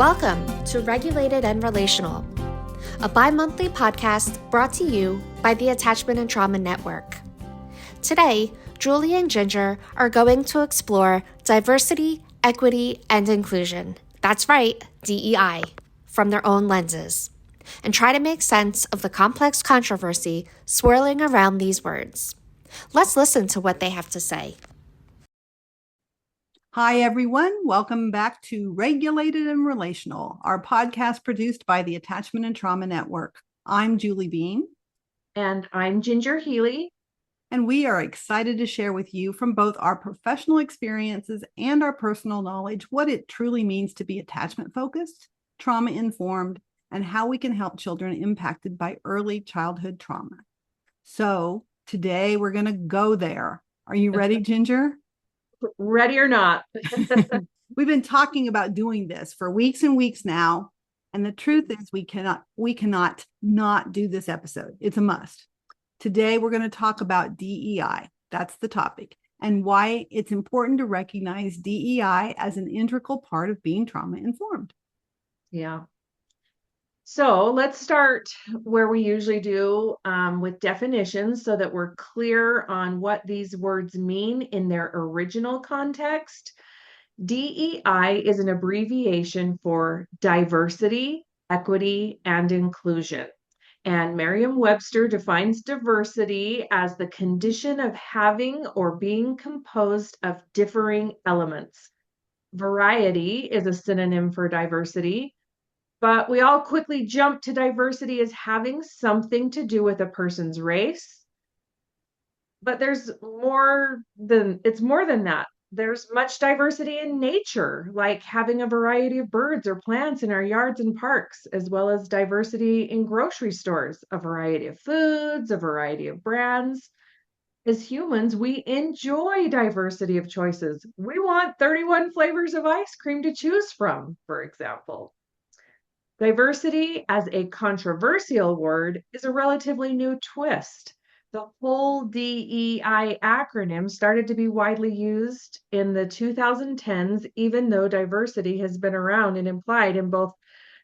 Welcome to Regulated and Relational, a bi-monthly podcast brought to you by the Attachment and Trauma Network. Today, Julie and Ginger are going to explore diversity, equity, and inclusion. That's right, DEI, from their own lenses, and try to make sense of the complex controversy swirling around these words. Let's listen to what they have to say. Hi, everyone. Welcome back to Regulated and Relational, our podcast produced by the Attachment and Trauma Network. I'm Julie Bean. And I'm Ginger Healy. And we are excited to share with you from both our professional experiences and our personal knowledge what it truly means to be attachment-focused, trauma-informed, and how we can help children impacted by early childhood trauma. So today we're going to go there. Are you ready, Ginger? Ready or not. We've been talking about doing this for weeks and weeks now. And the truth is we cannot not do this episode. It's a must. Today, we're going to talk about DEI. That's the topic, and why it's important to recognize DEI as an integral part of being trauma informed. Yeah. So let's start where we usually do with definitions so that we're clear on what these words mean in their original context. DEI is an abbreviation for diversity, equity, and inclusion. And Merriam-Webster defines diversity as the condition of having or being composed of differing elements. Variety is a synonym for diversity. But we all quickly jump to diversity as having something to do with a person's race. But it's more than that. There's much diversity in nature, like having a variety of birds or plants in our yards and parks, as well as diversity in grocery stores, a variety of foods, a variety of brands. As humans, we enjoy diversity of choices. We want 31 flavors of ice cream to choose from, for example. Diversity as a controversial word is a relatively new twist. The whole DEI acronym started to be widely used in the 2010s, even though diversity has been around and implied in both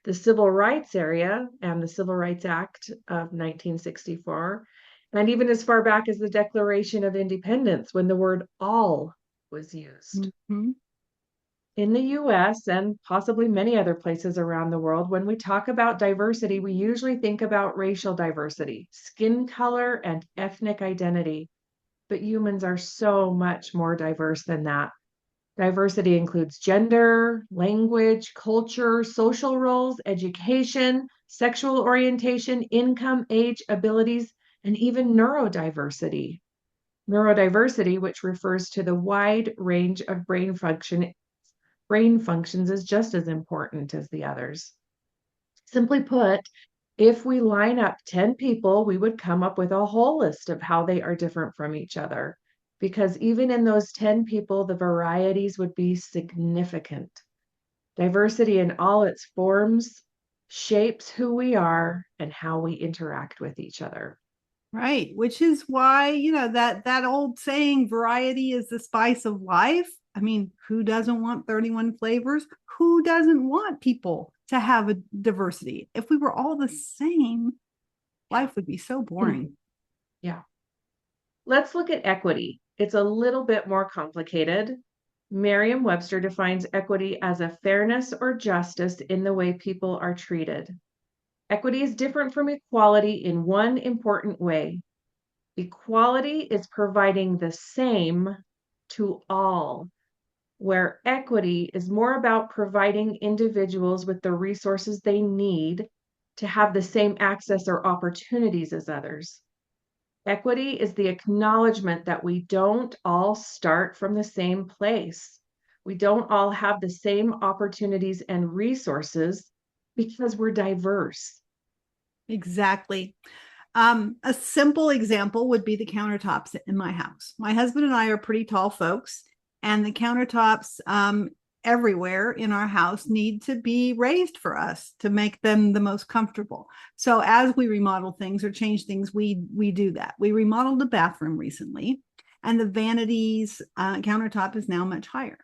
the civil rights area and the Civil Rights Act of 1964, and even as far back as the Declaration of Independence, when the word all was used. Mm-hmm. In the US and possibly many other places around the world, when we talk about diversity, we usually think about racial diversity, skin color, and ethnic identity. But humans are so much more diverse than that. Diversity includes gender, language, culture, social roles, education, sexual orientation, income, age, abilities, and even neurodiversity. Neurodiversity, which refers to the wide range of brain functions, is just as important as the others. Simply put, if we line up 10 people, we would come up with a whole list of how they are different from each other, because even in those 10 people, the varieties would be significant. Diversity in all its forms shapes who we are and how we interact with each other. Right, which is why, that old saying, variety is the spice of life. I mean, who doesn't want 31 flavors? Who doesn't want people to have a diversity? If we were all the same, life would be so boring. Yeah. Let's look at equity. It's a little bit more complicated. Merriam-Webster defines equity as a fairness or justice in the way people are treated. Equity is different from equality in one important way. Equality is providing the same to all, where equity is more about providing individuals with the resources they need to have the same access or opportunities as others. Equity is the acknowledgement that we don't all start from the same place. We don't all have the same opportunities and resources because we're diverse. Exactly. A simple example would be the countertops in my house. My husband and I are pretty tall folks, and the countertops everywhere in our house need to be raised for us to make them the most comfortable. So as we remodel things or change things, we do that. We remodeled the bathroom recently, and the vanities countertop is now much higher.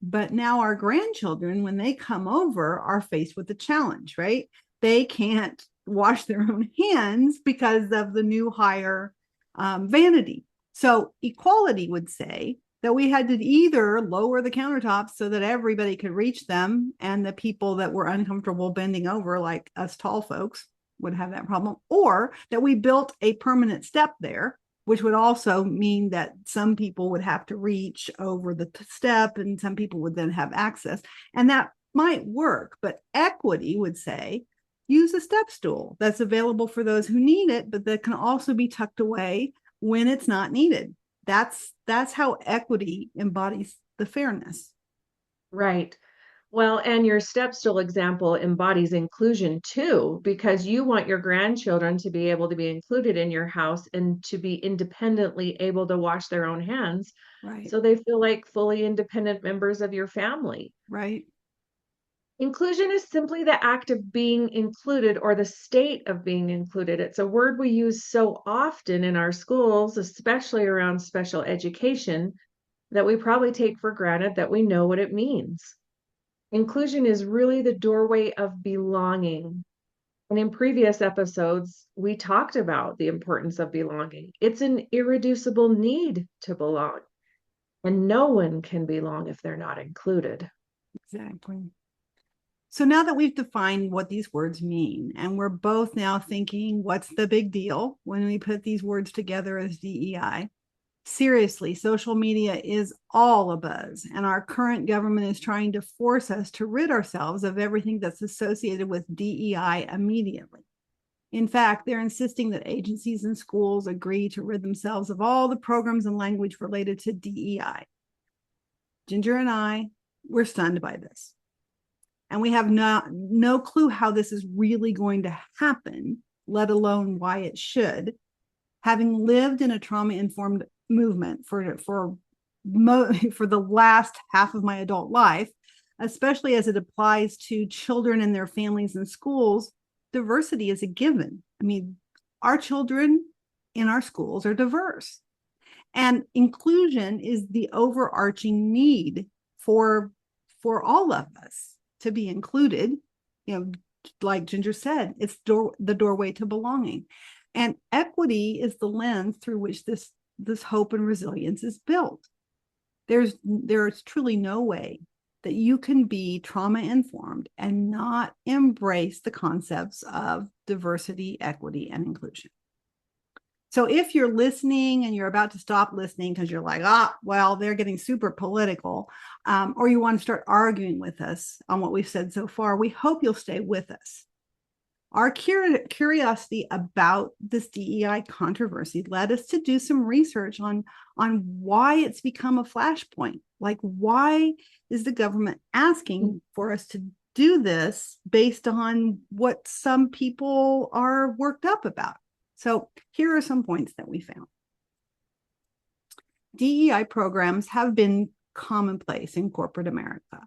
But now our grandchildren, when they come over, are faced with a challenge, right? They can't wash their own hands because of the new higher vanity. So equality would say that we had to either lower the countertops so that everybody could reach them, and the people that were uncomfortable bending over, like us tall folks, would have that problem, or that we built a permanent step there, which would also mean that some people would have to reach over the step and some people would then have access. And that might work, but equity would say, use a step stool that's available for those who need it, but that can also be tucked away when it's not needed. That's how equity embodies the fairness. Right. Well, and your step stool example embodies inclusion too, because you want your grandchildren to be able to be included in your house and to be independently able to wash their own hands. Right. So they feel like fully independent members of your family. Right. Inclusion is simply the act of being included or the state of being included. It's a word we use so often in our schools, especially around special education, that we probably take for granted that we know what it means. Inclusion is really the doorway of belonging. And in previous episodes, we talked about the importance of belonging. It's an irreducible need to belong, and no one can belong if they're not included. Exactly. So now that we've defined what these words mean, and we're both now thinking, what's the big deal when we put these words together as DEI? Seriously, social media is all abuzz, and our current government is trying to force us to rid ourselves of everything that's associated with DEI immediately. In fact, they're insisting that agencies and schools agree to rid themselves of all the programs and language related to DEI. Ginger and I, we're stunned by this. And we have no clue how this is really going to happen, let alone why it should. Having lived in a trauma-informed movement for the last half of my adult life, especially as it applies to children and their families and schools, diversity is a given. I mean, our children in our schools are diverse. And inclusion is the overarching need for all of us to be included. Like Ginger said, it's the doorway to belonging. And equity is the lens through which this hope and resilience is built. There's truly no way that you can be trauma informed and not embrace the concepts of diversity, equity, and inclusion. So if you're listening and you're about to stop listening because you're like, well, they're getting super political, or you want to start arguing with us on what we've said so far, we hope you'll stay with us. Our curiosity about this DEI controversy led us to do some research on why it's become a flashpoint. Like, why is the government asking for us to do this based on what some people are worked up about? So here are some points that we found. DEI programs have been commonplace in corporate America,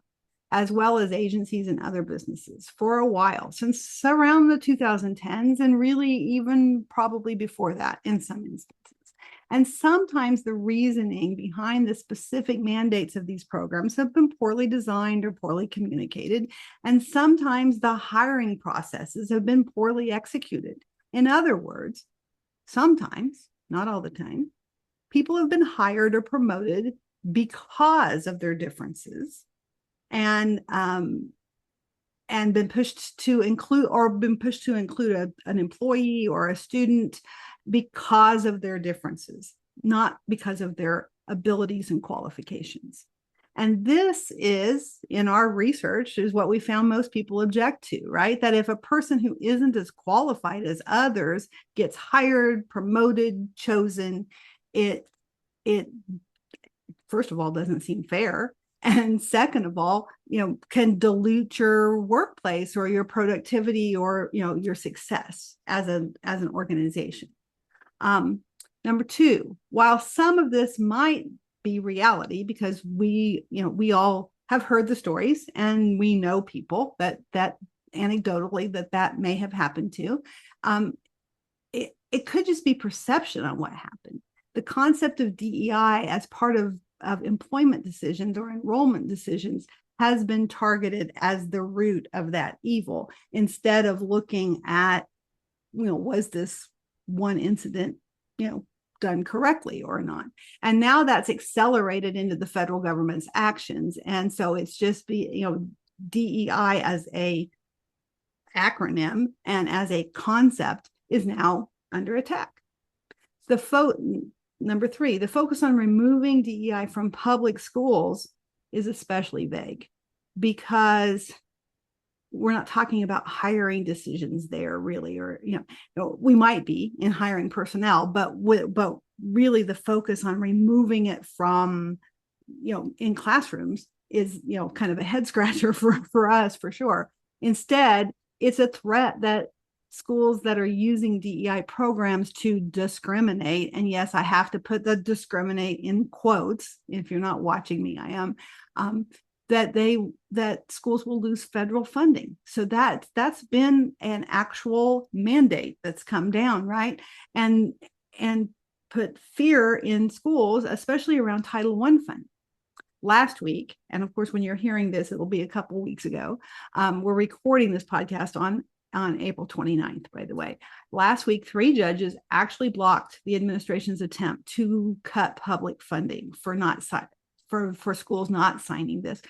as well as agencies and other businesses for a while, since around the 2010s, and really even probably before that in some instances. And sometimes the reasoning behind the specific mandates of these programs have been poorly designed or poorly communicated. And sometimes the hiring processes have been poorly executed. In other words, sometimes, not all the time, people have been hired or promoted because of their differences and been pushed to include an employee or a student because of their differences, not because of their abilities and qualifications. And this is, in our research, is what we found most people object to, right? That if a person who isn't as qualified as others gets hired, promoted, chosen, it first of all doesn't seem fair. And second of all, can dilute your workplace or your productivity or, your success as an organization. Number two, while some of this might be reality, because we all have heard the stories and we know people that anecdotally that may have happened to, it could just be perception on what happened. The concept of DEI as part of of employment decisions or enrollment decisions has been targeted as the root of that evil, instead of looking at, was this one incident, done correctly or not. And now that's accelerated into the federal government's actions. And so it's just DEI as a acronym and as a concept is now under attack. Number 3, the focus on removing DEI from public schools is especially vague, because we're not talking about hiring decisions there really, or we might be in hiring personnel, but really the focus on removing it from in classrooms is kind of a head scratcher for us, for sure. Instead, it's a threat that schools that are using DEI programs to discriminate, and yes, I have to put the discriminate in quotes. If you're not watching me, I am. That schools will lose federal funding. So that's been an actual mandate that's come down, right? And put fear in schools, especially around Title I funding. Last week, and of course, when you're hearing this, it'll be a couple weeks ago. We're recording this podcast on April 29th, by the way. Last week, 3 judges actually blocked the administration's attempt to cut public funding for schools not signing this,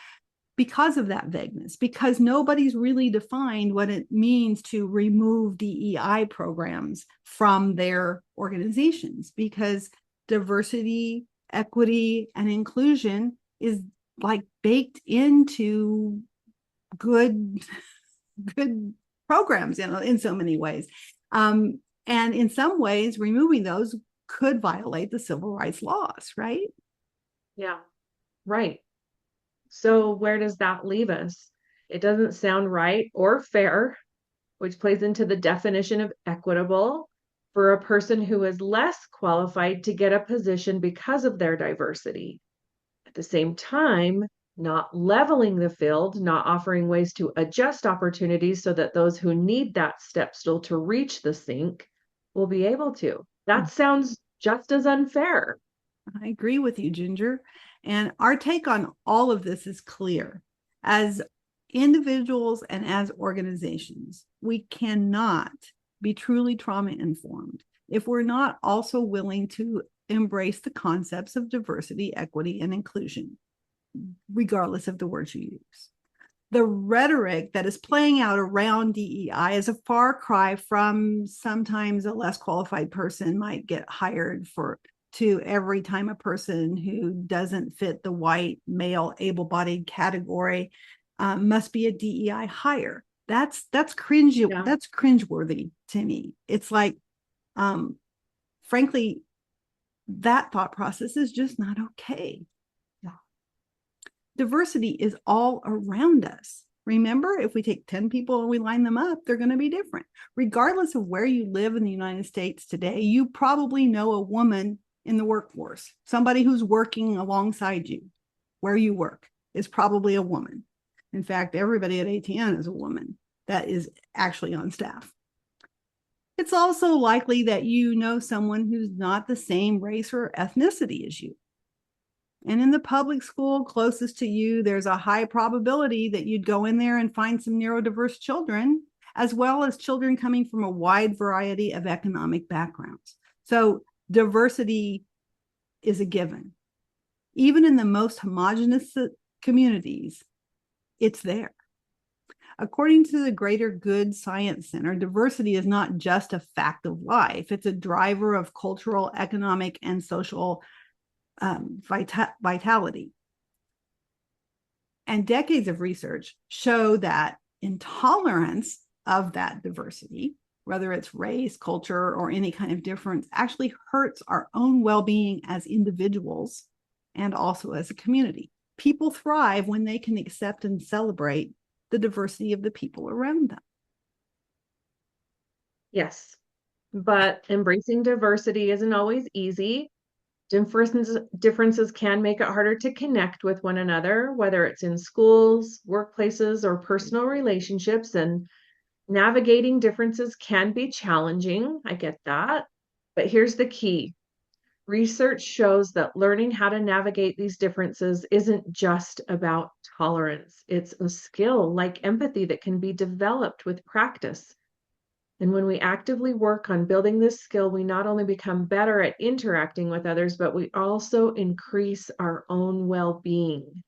because of that vagueness, because nobody's really defined what it means to remove DEI programs from their organizations, because diversity, equity, and inclusion is like baked into good programs in so many ways. And in some ways, removing those could violate the civil rights laws, right? Yeah, right. So where does that leave us? It doesn't sound right or fair, which plays into the definition of equitable, for a person who is less qualified to get a position because of their diversity. At the same time, not leveling the field, not offering ways to adjust opportunities so that those who need that step stool to reach the sink will be able to. That sounds just as unfair. I agree with you, Ginger. And our take on all of this is clear. As individuals and as organizations, we cannot be truly trauma-informed if we're not also willing to embrace the concepts of diversity, equity, and inclusion, regardless of the words you use. The rhetoric that is playing out around DEI is a far cry from sometimes a less qualified person might get hired to every time a person who doesn't fit the white male able-bodied category must be a DEI hire. That's cringe. Yeah. That's cringeworthy to me. It's like, frankly, that thought process is just not okay. Yeah. Diversity is all around us. Remember, if we take 10 people and we line them up, they're going to be different. Regardless of where you live in the United States today, you probably know a woman in the workforce. Somebody who's working alongside you where you work is probably a woman. In fact, everybody at ATN is a woman that is actually on staff. It's also likely that you know someone who's not the same race or ethnicity as you. And in the public school closest to you, there's a high probability that you'd go in there and find some neurodiverse children, as well as children coming from a wide variety of economic backgrounds. So diversity is a given. Even in the most homogenous communities, it's there. According to the Greater Good Science Center, diversity is not just a fact of life. It's a driver of cultural, economic, and social vitality. And decades of research show that intolerance of that diversity, whether it's race, culture, or any kind of difference, actually hurts our own well-being as individuals and also as a community. People thrive when they can accept and celebrate the diversity of the people around them. Yes, but embracing diversity isn't always easy. Differences can make it harder to connect with one another, whether it's in schools, workplaces, or personal relationships, and navigating differences can be challenging. I get that. But here's the key. Research shows that learning how to navigate these differences isn't just about tolerance. It's a skill like empathy that can be developed with practice. And when we actively work on building this skill, we not only become better at interacting with others, but we also increase our own well-being.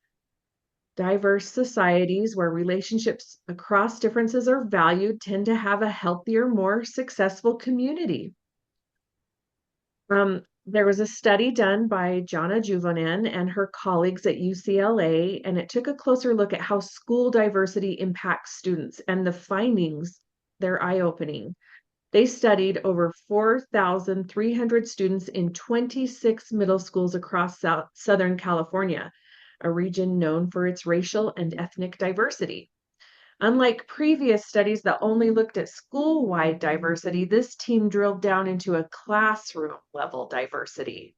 Diverse societies where relationships across differences are valued tend to have a healthier, more successful community. There was a study done by Jana Juvonen and her colleagues at UCLA, and it took a closer look at how school diversity impacts students, and the findings, they're eye-opening. They studied over 4,300 students in 26 middle schools across Southern California, a region known for its racial and ethnic diversity. Unlike previous studies that only looked at school-wide diversity, this team drilled down into a classroom-level diversity.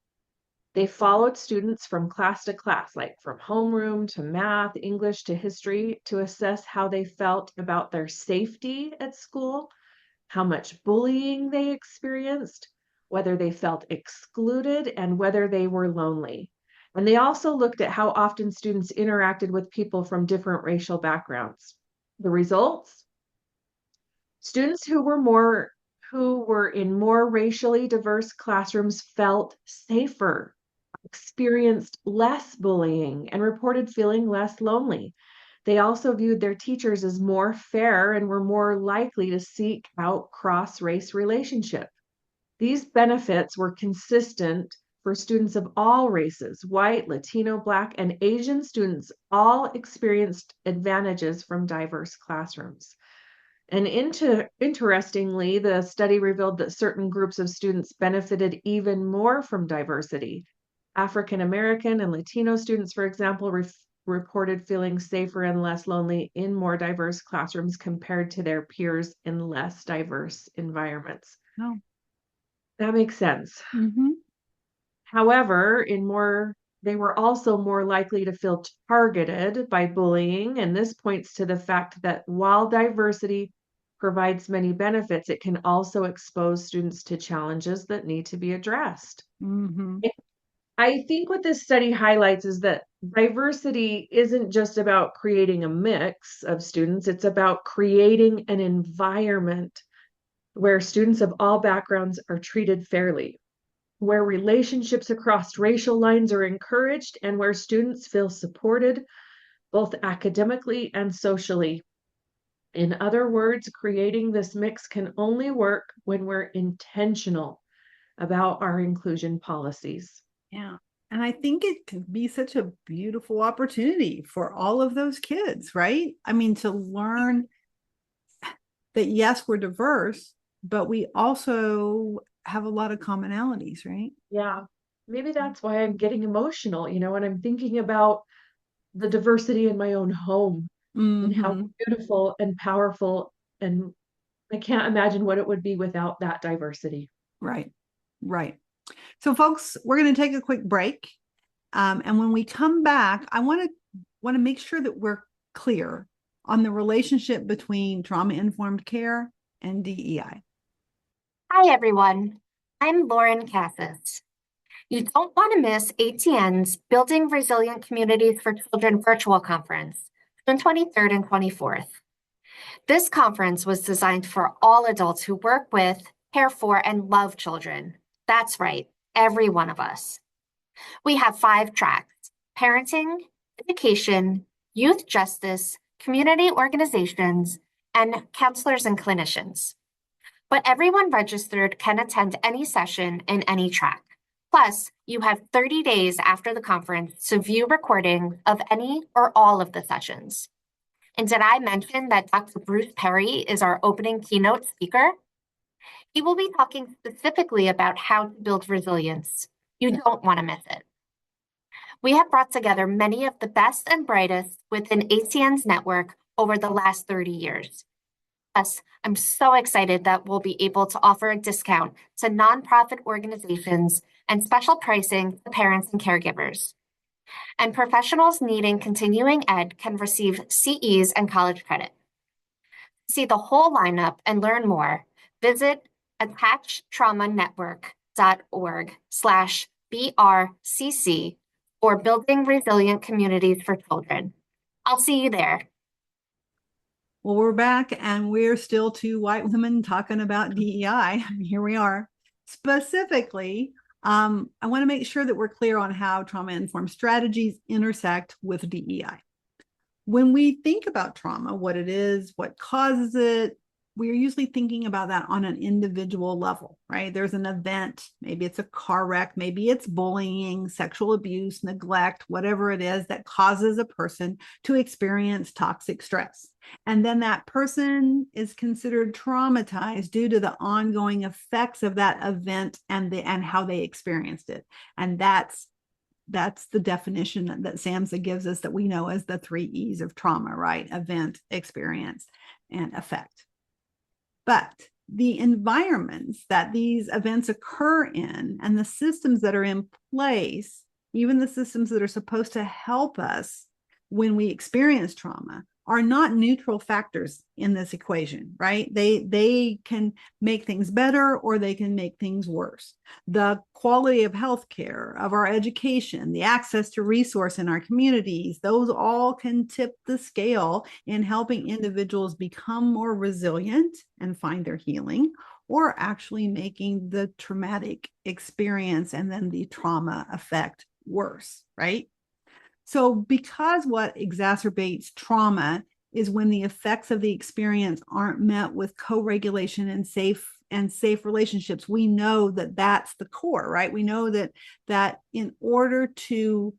They followed students from class to class, like from homeroom to math, English to history, to assess how they felt about their safety at school, how much bullying they experienced, whether they felt excluded, and whether they were lonely. And they also looked at how often students interacted with people from different racial backgrounds. The results? Students who were in more racially diverse classrooms felt safer, experienced less bullying, and reported feeling less lonely. They also viewed their teachers as more fair and were more likely to seek out cross-race relationship. These benefits were consistent for students of all races. White, Latino, Black, and Asian students all experienced advantages from diverse classrooms. And interestingly, the study revealed that certain groups of students benefited even more from diversity. African American and Latino students, for example, reported feeling safer and less lonely in more diverse classrooms compared to their peers in less diverse environments. Oh. That makes sense. Mm-hmm. However, they were also more likely to feel targeted by bullying, and this points to the fact that while diversity provides many benefits, it can also expose students to challenges that need to be addressed. Mm-hmm. I think what this study highlights is that diversity isn't just about creating a mix of students, it's about creating an environment where students of all backgrounds are treated fairly, where relationships across racial lines are encouraged, and where students feel supported both academically and socially. In other words, creating this mix can only work when we're intentional about our inclusion policies. Yeah. And I think it can be such a beautiful opportunity for all of those kids, right? I mean, to learn that, yes, we're diverse, but we also have a lot of commonalities, right? Yeah. Maybe that's why I'm getting emotional, when I'm thinking about the diversity in my own home and how beautiful and powerful, and I can't imagine what it would be without that diversity. Right. Right. So folks, we're going to take a quick break. And when we come back, I want to make sure that we're clear on the relationship between trauma-informed care and DEI. Hi, everyone. I'm Lauren Cassis. You don't want to miss ATN's Building Resilient Communities for Children virtual conference, June 23rd and 24th. This conference was designed for all adults who work with, care for, and love children. That's right, every one of us. We have 5 tracks: parenting, education, youth justice, community organizations, and counselors and clinicians. But everyone registered can attend any session in any track. Plus, you have 30 days after the conference to view recordings of any or all of the sessions. And did I mention that Dr. Bruce Perry is our opening keynote speaker? He will be talking specifically about how to build resilience. You don't want to miss it. We have brought together many of the best and brightest within ATN's network over the last 30 years. Plus, I'm so excited that we'll be able to offer a discount to nonprofit organizations and special pricing to parents and caregivers. And professionals needing continuing ed can receive CEs and college credit. To see the whole lineup and learn more, visit attachtraumanetwork.com. merriam-webster.org/BRCC or Building Resilient Communities for Children. I'll see you there. Well, we're back and we're still two white women talking about DEI. Here we are. Specifically, I want to make sure that we're clear on how trauma-informed strategies intersect with DEI. When we think about trauma, what it is, what causes it, we're usually thinking about that on an individual level, right? There's an event, maybe it's a car wreck, maybe it's bullying, sexual abuse, neglect, whatever it is that causes a person to experience toxic stress. And then that person is considered traumatized due to the ongoing effects of that event and how they experienced it. And that's the definition that SAMHSA gives us that we know as the 3 E's of trauma, right? Event, experience, and effect. But the environments that these events occur in and the systems that are in place, even the systems that are supposed to help us when we experience trauma, are not neutral factors in this equation, right? They can make things better or they can make things worse. The quality of healthcare, of our education, the access to resource in our communities, those all can tip the scale in helping individuals become more resilient and find their healing, or actually making the traumatic experience and then the trauma effect worse, right? So because what exacerbates trauma is when the effects of the experience aren't met with co-regulation and safe relationships, we know that that's the core, right? We know that in order to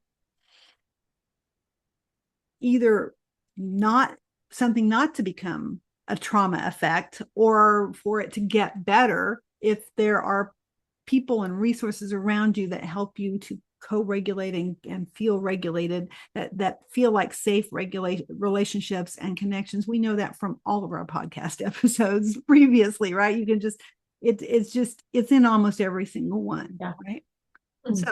either not to become a trauma effect or for it to get better, if there are people and resources around you that help you to co-regulating and feel regulated, that feel like safe relationships and connections. We know that from all of our podcast episodes previously, right? You can just, it's in almost every single one, yeah. Right? Mm-hmm. So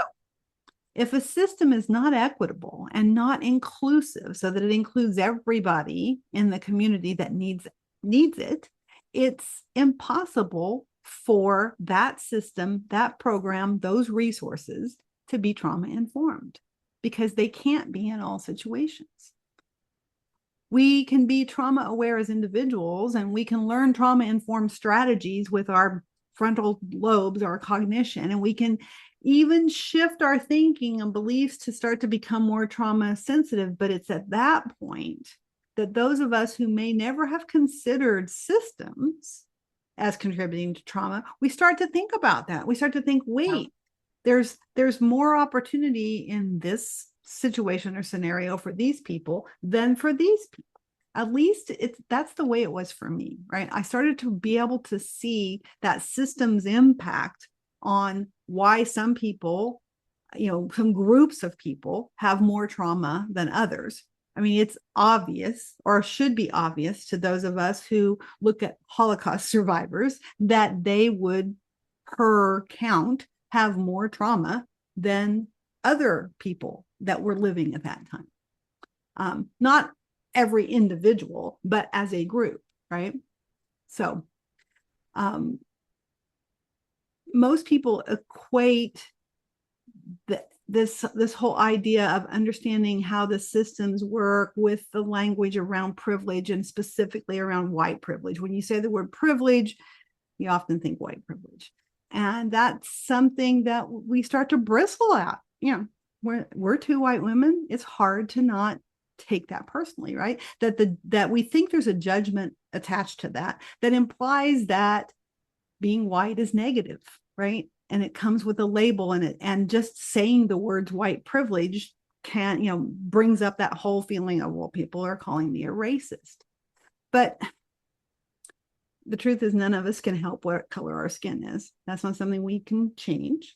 if a system is not equitable and not inclusive so that it includes everybody in the community that needs it, it's impossible for that system, that program, those resources to be trauma informed, because they can't be in all situations. We can be trauma aware as individuals, and we can learn trauma informed strategies with our frontal lobes, our cognition, and we can even shift our thinking and beliefs to start to become more trauma sensitive. But it's at that point that those of us who may never have considered systems as contributing to trauma, we start to think about that. We start to think, wait, there's more opportunity in this situation or scenario for these people than for these people. At least that's the way it was for me, right? I started to be able to see that system's impact on why some people, some groups of people have more trauma than others. I mean, it's obvious, or should be obvious to those of us who look at Holocaust survivors, that they would, per count, have more trauma than other people that were living at that time. Not every individual, but as a group, right? So most people equate this whole idea of understanding how the systems work with the language around privilege, and specifically around white privilege. When you say the word privilege, you often think white privilege. And that's something that we start to bristle at. We're two white women. It's hard to not take that personally, right? That we think there's a judgment attached to that implies that being white is negative, right? And it comes with a label in it. And just saying the words white privilege brings up that whole feeling of, well, people are calling me a racist. But the truth is, none of us can help what color our skin is. That's not something we can change.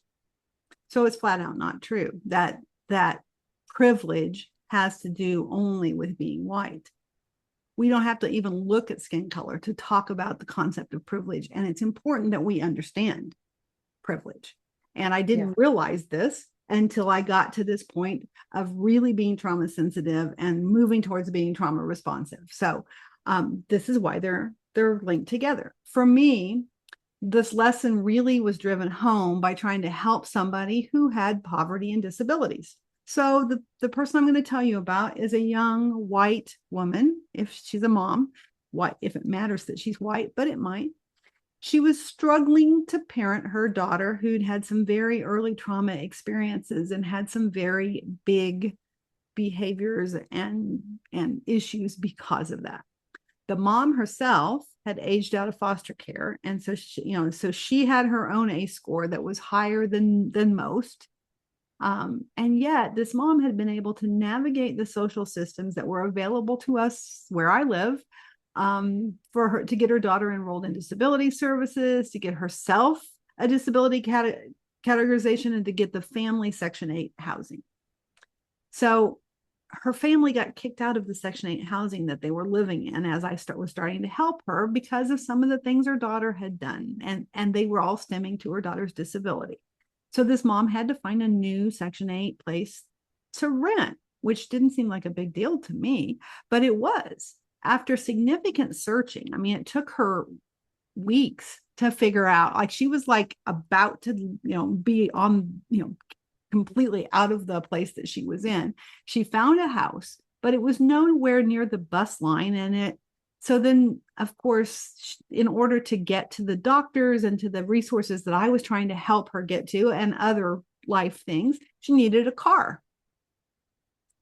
So it's flat out not true that privilege has to do only with being white. We don't have to even look at skin color to talk about the concept of privilege. And it's important that we understand privilege. And I didn't realize this until I got to this point of really being trauma sensitive and moving towards being trauma responsive. So this is why they're linked together. For me, this lesson really was driven home by trying to help somebody who had poverty and disabilities. So the person I'm going to tell you about is a young white woman, if she's a mom, white, if it matters that she's white, but it might. She was struggling to parent her daughter who'd had some very early trauma experiences and had some very big behaviors and issues because of that. The mom herself had aged out of foster care, and so she had her own ACE score that was higher than most. And yet this mom had been able to navigate the social systems that were available to us where I live, for her to get her daughter enrolled in disability services, to get herself a disability categorization, and to get the family Section 8 housing. So her family got kicked out of the Section 8 housing that they were living in as I was starting to help her because of some of the things her daughter had done. And they were all stemming to her daughter's disability. So this mom had to find a new Section 8 place to rent, which didn't seem like a big deal to me, but it was. After significant searching, I mean, it took her weeks to figure out, like she was like about to, be on, completely out of the place that she was in. She found a house, but it was nowhere near the bus line. So then, of course, in order to get to the doctors and to the resources that I was trying to help her get to and other life things, she needed a car.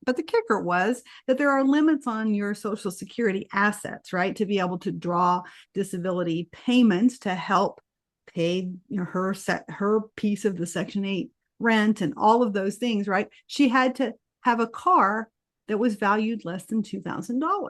But the kicker was that there are limits on your Social Security assets, right? To be able to draw disability payments to help pay her piece of the Section 8 rent and all of those things, right? She had to have a car that was valued less than $2,000.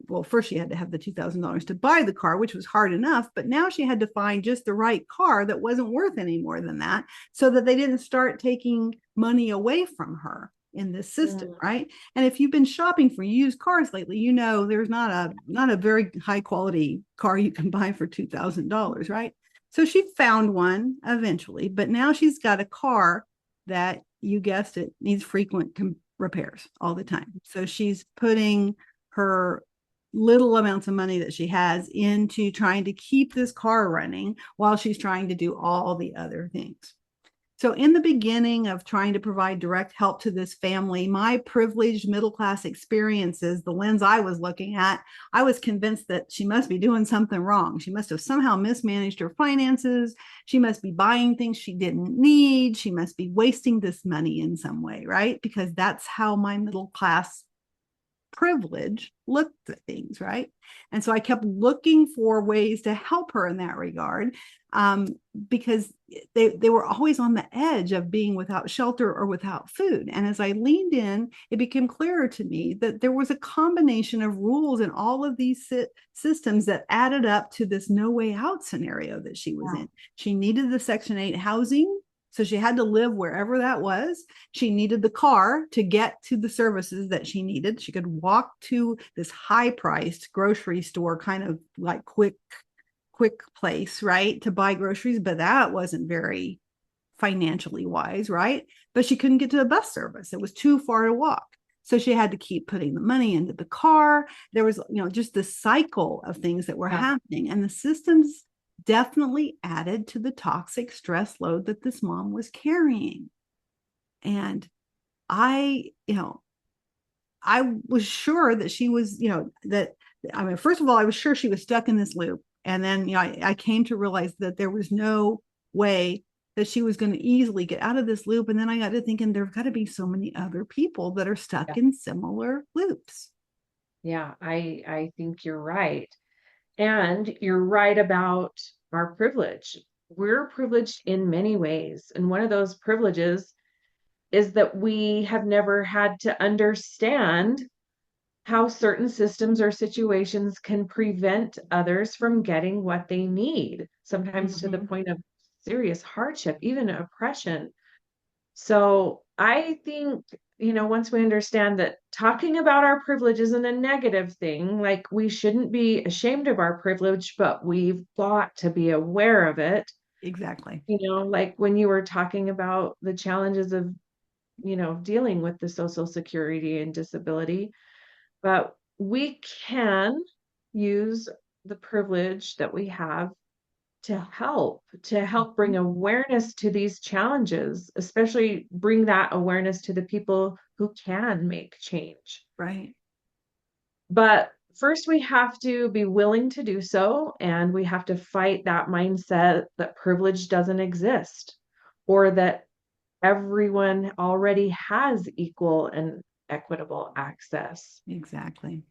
Well, first she had to have the $2,000 to buy the car, which was hard enough, but now she had to find just the right car that wasn't worth any more than that, so that they didn't start taking money away from her in this system, right? And if you've been shopping for used cars lately, there's not a very high quality car you can buy for $2,000, right? So she found one eventually, but now she's got a car that, you guessed it, needs frequent repairs all the time. So she's putting her little amounts of money that she has into trying to keep this car running while she's trying to do all the other things. So in the beginning of trying to provide direct help to this family, my privileged middle-class experiences, the lens I was looking at, I was convinced that she must be doing something wrong. She must have somehow mismanaged her finances. She must be buying things she didn't need. She must be wasting this money in some way, right? Because that's how my middle-class privilege looked at things, right? And so I kept looking for ways to help her in that regard, because they were always on the edge of being without shelter or without food. And as I leaned in, it became clearer to me that there was a combination of rules in all of these systems that added up to this no way out scenario that she was in. She needed the Section 8 housing, so she had to live wherever that was. She needed the car to get to the services that she needed. She could walk to this high-priced grocery store, kind of like quick place, right, to buy groceries, but that wasn't very financially wise, right? But she couldn't get to a bus service. It was too far to walk. So she had to keep putting the money into the car. There was, just the cycle of things that were happening. And the systems definitely added to the toxic stress load that this mom was carrying. And I was sure that she was, first of all, I was sure she was stuck in this loop. And then, I came to realize that there was no way that she was going to easily get out of this loop. And then I got to thinking, there've got to be so many other people that are stuck in similar loops. Yeah, I think you're right. And you're right about our privilege. We're privileged in many ways. And one of those privileges is that we have never had to understand how certain systems or situations can prevent others from getting what they need, sometimes to the point of serious hardship, even oppression. So I think, once we understand that talking about our privilege isn't a negative thing, like we shouldn't be ashamed of our privilege, but we've got to be aware of it. Exactly. Like when you were talking about the challenges of, dealing with the Social Security and disability, but we can use the privilege that we have to help bring awareness to these challenges, especially bring that awareness to the people who can make change. Right. But first, we have to be willing to do so, and we have to fight that mindset that privilege doesn't exist or that everyone already has equal and equitable access. Exactly.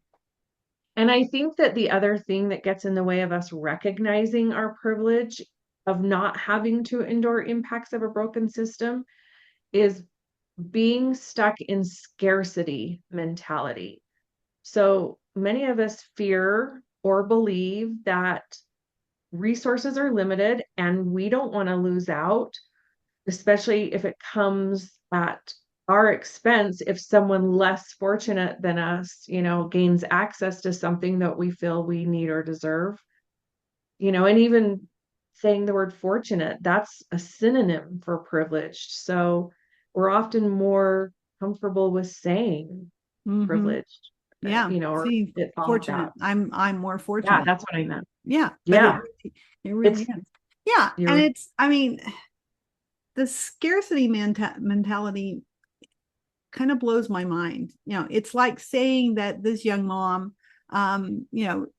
And I think that the other thing that gets in the way of us recognizing our privilege of not having to endure impacts of a broken system is being stuck in scarcity mentality. So many of us fear or believe that resources are limited and we don't want to lose out, especially if it comes at our expense. If someone less fortunate than us, gains access to something that we feel we need or deserve, and even saying the word fortunate, that's a synonym for privileged. So we're often more comfortable with saying Mm-hmm. privileged, Yeah. or See, it all fortunate. that. I'm more Yeah, fortunate. that's what I meant. Yeah. But Yeah, it really it's is. Yeah. And you're I mean, the scarcity mentality kind of blows my mind. It's like saying that this young mom,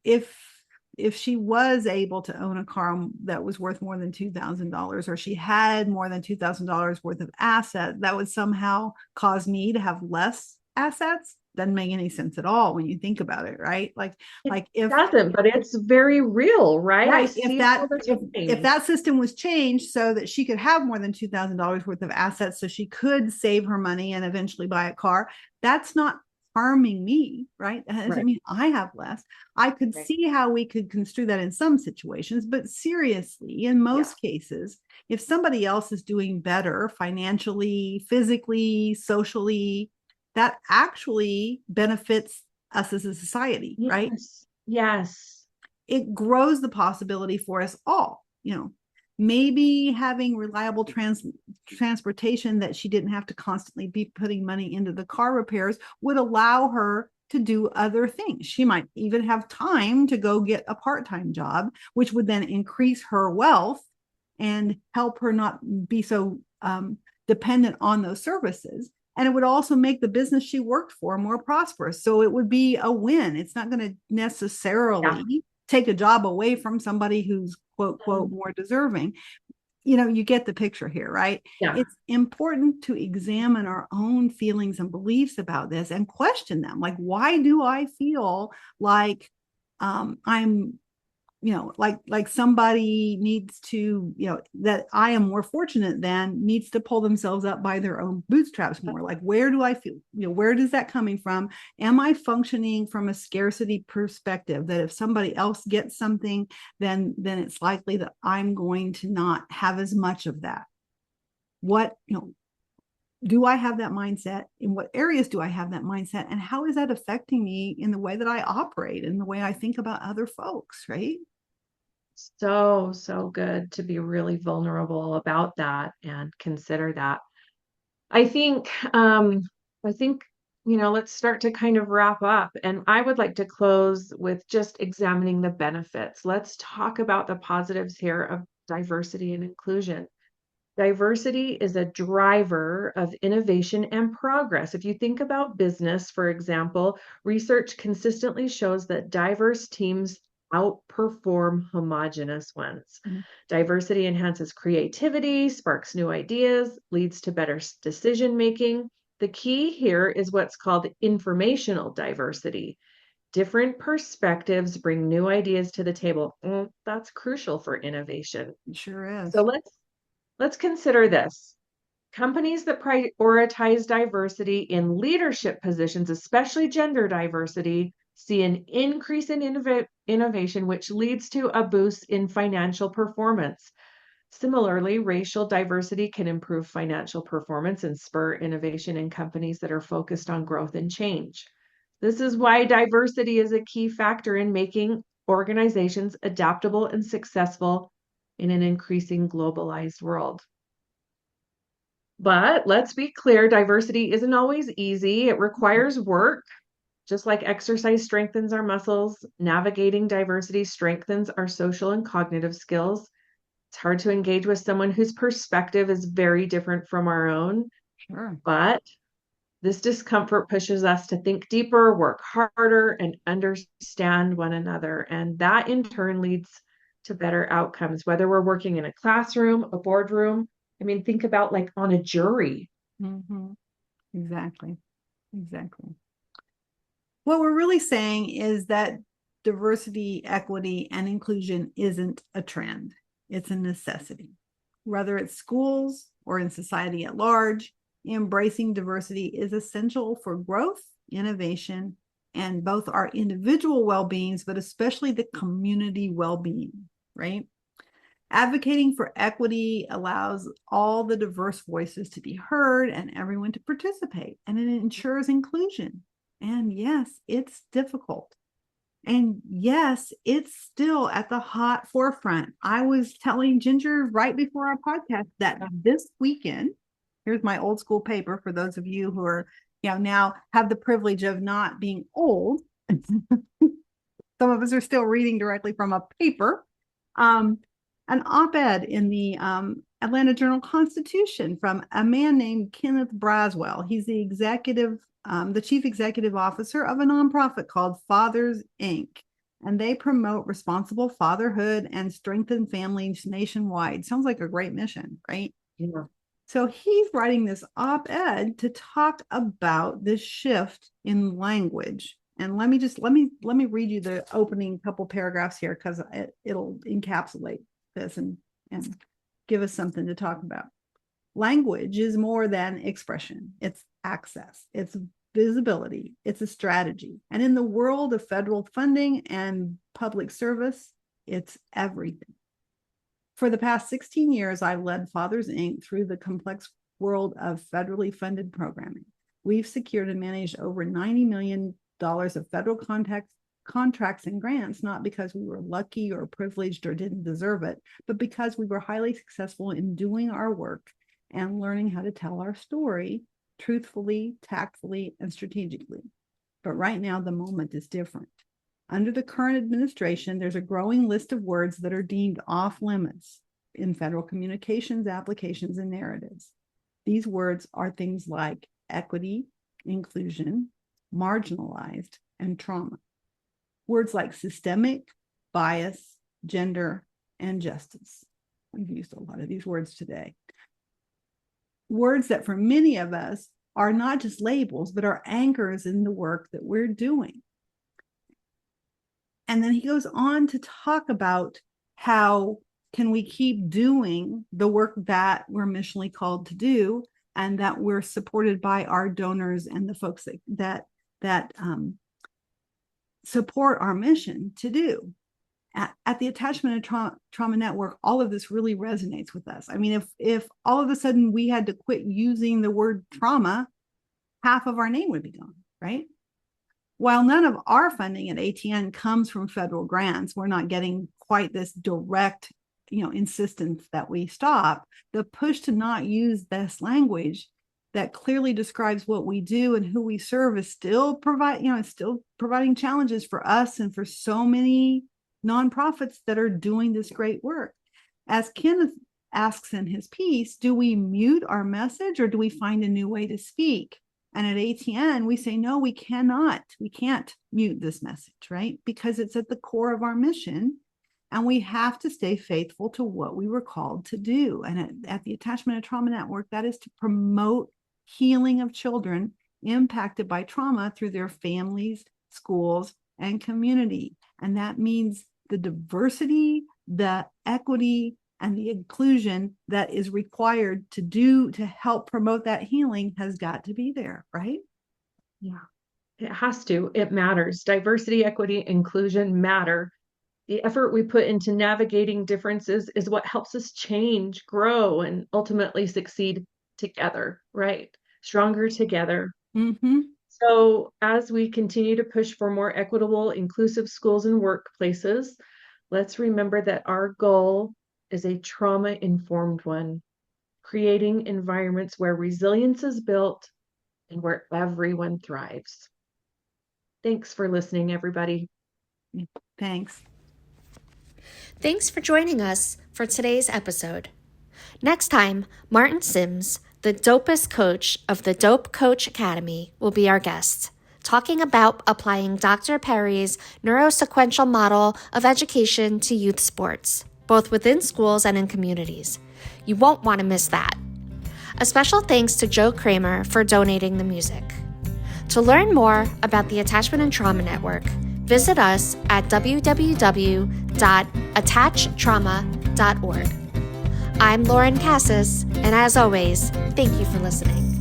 if she was able to own a car that was worth more than $2,000, or she had more than $2,000 worth of asset, that would somehow cause me to have less assets. Doesn't make any sense at all when you think about it, right? it Like if doesn't, but it's very real, right? I Right. If see it all that the if time. that system was changed so that she could have more than $2,000 worth of assets, so she could save her money and eventually buy a car, that's not harming me, right? That doesn't Right, mean I have less. I could right. see how we could construe that in some situations, but seriously, in Yeah, most cases, if somebody else is doing better financially, physically, socially, that actually benefits us as a society, right? yes, yes. It grows the possibility for us all. Maybe having reliable transportation that she didn't have to constantly be putting money into the car repairs would allow her to do other things. She might even have time to go get a part-time job, which would then increase her wealth and help her not be so dependent on those services. And it would also make the business she worked for more prosperous. So it would be a win. It's not going to Yeah. necessarily take a job away from somebody who's quote more deserving. You get the picture here, right? Yeah. It's important to examine our own feelings and beliefs about this and question them. Like, why do I feel like I'm like somebody needs to, that I am more fortunate than, needs to pull themselves up by their own bootstraps more? Like, where do I feel, where does that coming from? Am I functioning from a scarcity perspective that if somebody else gets something, then it's likely that I'm going to not have as much of that? What, do I have that mindset? In what areas do I have that mindset? And how is that affecting me in the way that I operate and the way I think about other folks, right? So, so good to be really vulnerable about that and consider that. I think, um, I think, let's start to kind of wrap up. And I would like to close with just examining the benefits. Let's talk about the positives here of diversity and inclusion. Diversity is a driver of innovation and progress. If you think about business, for example, research consistently shows that diverse teams outperform homogeneous ones. Mhm. Diversity enhances creativity, sparks new ideas, leads to better decision making. The key here is what's called informational diversity. Different perspectives bring new ideas to the table. That's crucial for innovation. It sure is. So let's consider this. Companies that prioritize diversity in leadership positions, especially gender diversity, see an increase in innovation, which leads to a boost in financial performance. Similarly, racial diversity can improve financial performance and spur innovation in companies that are focused on growth and change. This is why diversity is a key factor in making organizations adaptable and successful in an increasing globalized world. But let's be clear, diversity isn't always easy. It requires work. Just like exercise strengthens our muscles, navigating diversity strengthens our social and cognitive skills. It's hard to engage with someone whose perspective is very different from our own, Sure. but this discomfort pushes us to think deeper, work harder, and understand one another. And that in turn leads to better outcomes, whether we're working in a classroom, a boardroom. I mean, think about like on a jury. Mm-hmm. Exactly. Exactly. What we're really saying is that diversity, equity, and inclusion isn't a trend. It's a necessity. Whether it's schools or in society at large, embracing diversity is essential for growth, innovation, and both our individual well-beings, but especially the community well-being, right? Advocating for equity allows all the diverse voices to be heard and everyone to participate, and it ensures inclusion. And yes, it's difficult. And yes, it's still at the hot forefront. I was telling Ginger right before our podcast that this weekend, here's my old school paper for those of you who are, now have the privilege of not being old. Some of us are still reading directly from a paper. An op-ed in the Atlanta Journal-Constitution from a man named Kenneth Braswell. He's the chief executive officer of a nonprofit called Fathers Inc. And they promote responsible fatherhood and strengthen families nationwide. Sounds like a great mission, right? Yeah. So he's writing this op-ed to talk about this shift in language. And let me read you the opening couple paragraphs here because it'll encapsulate this and give us something to talk about. Language is more than expression. It's access. It's visibility. It's a strategy. And in the world of federal funding and public service, it's everything. For the past 16 years, I've led Fathers Inc. through the complex world of federally funded programming. We've secured and managed over $90 million of federal contracts and grants, not because we were lucky or privileged or didn't deserve it, but because we were highly successful in doing our work and learning how to tell our story truthfully, tactfully, and strategically. But right now, the moment is different. Under the current administration, there's a growing list of words that are deemed off limits in federal communications, applications, and narratives. These words are things like equity, inclusion, marginalized, and trauma. Words like systemic, bias, gender, and justice. We've used a lot of these words today. Words that for many of us are not just labels, but are anchors in the work that we're doing. And then he goes on to talk about how can we keep doing the work that we're missionally called to do, and that we're supported by our donors and the folks that support our mission to do. At the Attachment and Trauma Network, all of this really resonates with us. I mean, if all of a sudden we had to quit using the word trauma, half of our name would be gone, right? While none of our funding at ATN comes from federal grants, we're not getting quite this direct, insistence that we stop. The push to not use this language that clearly describes what we do and who we serve is still providing challenges for us and for so many nonprofits that are doing this great work. As Kenneth asks in his piece, do we mute our message or do we find a new way to speak? And at ATN, we say, no, we can't mute this message, right? Because it's at the core of our mission. And we have to stay faithful to what we were called to do. And at the Attachment and Trauma Network, that is to promote healing of children impacted by trauma through their families, schools, and community. And that means the diversity, the equity, and the inclusion that is required to help promote that healing has got to be there, right? Yeah, it has to. It matters. Diversity, equity, inclusion matter. The effort we put into navigating differences is what helps us change, grow, and ultimately succeed together, right? Stronger together. Mm-hmm. So as we continue to push for more equitable, inclusive schools and workplaces, let's remember that our goal is a trauma-informed one, creating environments where resilience is built and where everyone thrives. Thanks for listening, everybody. Thanks. Thanks for joining us for today's episode. Next time, Martin Sims, the dopest coach of the Dope Coach Academy, will be our guest, talking about applying Dr. Perry's neurosequential model of education to youth sports, both within schools and in communities. You won't want to miss that. A special thanks to Joe Kramer for donating the music. To learn more about the Attachment and Trauma Network, visit us at www.attachtrauma.org. I'm Lauren Cassis, and as always, thank you for listening.